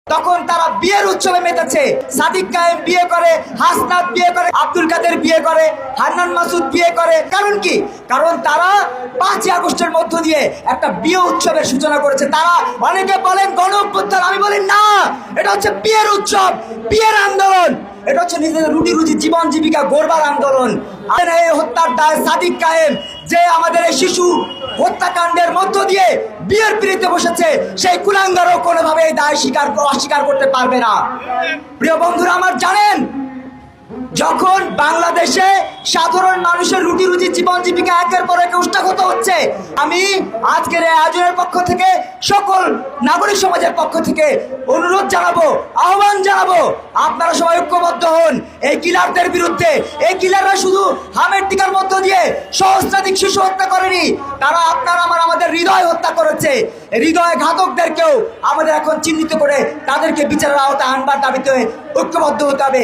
তখন তারা বিয়ের উৎসবে মেতেছে। সাদিক কায়েম বিয়ে করে, হাসনাত বিয়ে করে, আব্দুল কাদের বিয়ে করে, হান্নান মাসুদ বিয়ে করে। কারণ কি? কারণ তারা 5ই আগস্টের মধ্য দিয়ে একটা বিয়ে উৎসবের সূচনা করেছে। তারা অনেকে বলেন গণ অভ্যুত্থান, আমি বলি না, এটা হচ্ছে বিয়ের উৎসব, বিয়ের আন্দোলন। এটা হচ্ছে নিজেদের রুটি রুজি জীবন জীবিকা গড়বার আন্দোলন। আর এই হত্যার দায় সাদিক কায়েম, যে আমাদের এই শিশু হত্যাকাণ্ডের মধ্য দিয়ে বিয়ের পিড়িতে বসেছে, সেই কুলাঙ্গারও কোনোভাবে এই দায় অস্বীকার করতে পারবে না। প্রিয় বন্ধুরা আমার, জানেন যখন বাংলাদেশে সাধারণ মানুষের রুটি রুজি জীবন জীবিকা একের পর এক উষ্টাগত হচ্ছে, আমি আজকের এই আয়োজনের পক্ষ থেকে সকল নাগরিক সমাজের পক্ষ থেকে অনুরোধ জানাবো, আহ্বান জানাবো, আপনারা সবাই ঐক্যবদ্ধ হন এই কিলারদের বিরুদ্ধে। এই কিলাররা শুধু হামের টিকার মধ্য দিয়ে সহস্রাধিক শিশু হত্যা করেনি, তারা আমাদের হৃদয় হত্যা করেছে। হৃদয় ঘাতকদেরকেও আমাদের এখন চিহ্নিত করে তাদেরকে বিচারের আওতায় আনবার দাবিতে ঐক্যবদ্ধ হতে হবে।